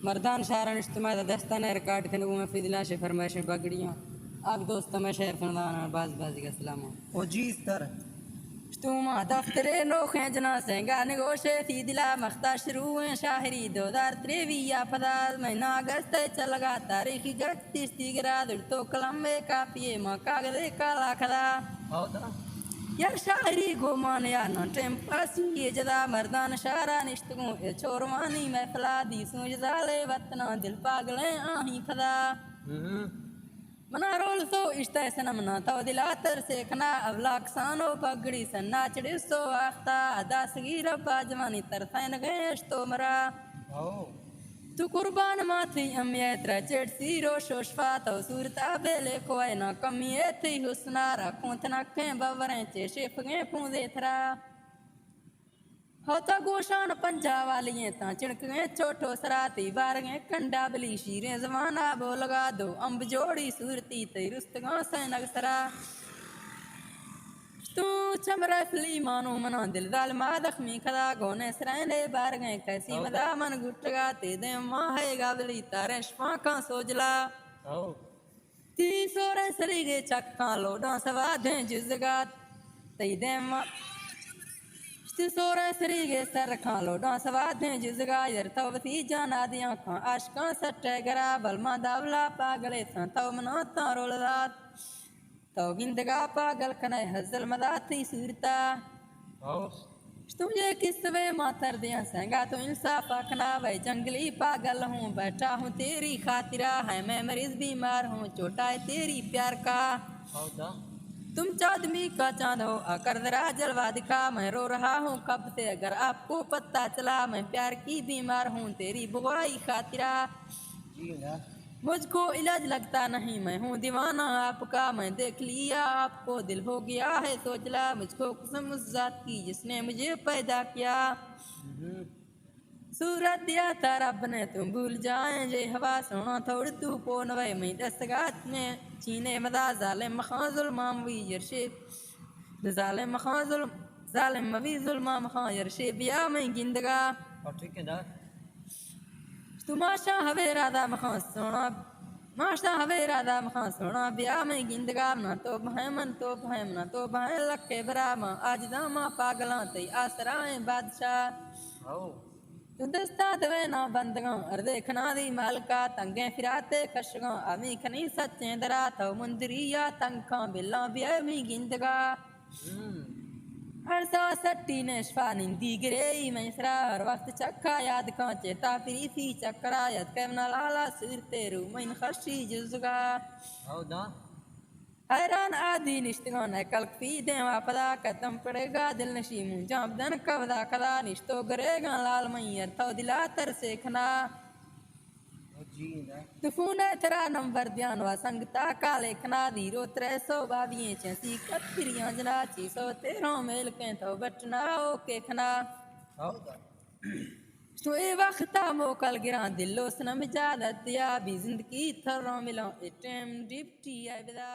मर्दान शारन इज्तिमा दस्ताना रिकॉर्ड थे में फिजला से फरमाइश बगड़ियां अब दोस्त में शेर फरदान बाज बाज का सलाम ओ जी सर तुम दफ्तरे नोखे जना सेंगा निगोशे थी दिला मख्ता शुरू शाहरी 2023 या फदाल महीना अगस्त चलगा तारीखी 31 ग्रा तो कलम में कापिए कागजे काला खदा यार शायरी को मान यार ना टेम पास ये जदा मर्दान शारा निश्तगों ए छोरवानी महफला दी सूझ जाले वतना दिल पागले आही फदा मना रोल सो इश्ता सनम ना तो दिलातर से खना अवलाक सानो पगड़ी सन्ना चढ़े सो आख्ता दासगी रब्बा जवानी तरफैन गएश तो मरा तू कुर्बान माथी अमियत रचेट सीरो शोशफा तो सूरता बेले कोई ना कमियत थी हुस्ना रखूं तनके बवरें चे शिफगे पूंदे थरा होता गोशान पंजा वालिये ता चिड़के छोटो सराती बारगे कंडा बली शीरे जमाना बोलगा दो अंब जोड़ी सूरती ते रुस्तगा से नगसरा तू चमरा फली मानो मना दिल दाल मादखमी खदा गोने सराने बार गए कैसी मदा मन गुटगा ते दे माहे गावली तारे शफा का सोजला ती सोरे सरीगे चक्का लोडा सवा दे जुजगा ते दे ती सोरे सरीगे सर खा लोडा सवा दे जुजगा यार तवती जाना दिया खा आशका सट्टे गरा बलमा दावला पागले था तव मना तारोल रात तो गिंदगा पागल कने हजल मदाती सूरता तुझे किसवे मातर दिया संगा तो इंसाफ आखना भाई जंगली पागल हूँ बैठा हूँ तेरी खातिरा है मैं मरीज बीमार हूँ छोटा है तेरी प्यार का तुम चांदमी का चांद हो आकर जरा जलवा दिखा मैं रो रहा हूँ कब से अगर आपको पता चला मैं प्यार की बीमार हूँ तेरी बुआई खातिरा मुझको इलाज लगता नहीं मैं हूँ दीवाना आपका मैं देख लिया आपको दिल हो गया है सोचला मुझको कसम उस जात की जिसने मुझे पैदा किया सूरत दिया था रब ने तुम भूल जाए जे हवा सोना थोड़ तू पोन वे मैं दस्तगात में चीने मदा जालिम मखाजुल मामवी यरशे जालिम मखाजुल जालिम मवी जुल्मा मखा यरशे बिया मैं गिंदगा ठीक है ना तू माशा हवे राधा मखा सोना माशा हवे राधा मखा सोना बिया में गिंदगा ना तो भयमन तो भयम ना तो भय लखे बरामा आज दामा पागला तई आसराए बादशाह तू दस्ता दवे ना बंदगा और देखना दी मालका तंगे फिराते खशगा अमी खनी सच्चे दरा तो मुंदरिया तंखा बिल्ला बिया में गिंदगा हर सा सट्टी ने शफा निंदी गिरे मैं सरा हर वक्त चक्का याद का चेता फिरी थी चक्रा याद करना लाला सिर तेरू मैं खशी जुजगा हैरान आदि निश्तगा न कल फी दे वापदा कदम पड़ेगा दिल नशी मुंजा बदन कवदा कदा निश्तो करेगा लाल मैयर तो दिला तर से खना तूफूने तेरा नंबर ध्यान वा संगता का लेखना धीरो 322 चैसी कत्रियां जना 613 मेल के तो बटना ओके खना तो ए वक्त मोकल गिरा दिलो सनम जादत दिया भी जिंदगी थरो मिलो ए टेम डिप्टी आई बदा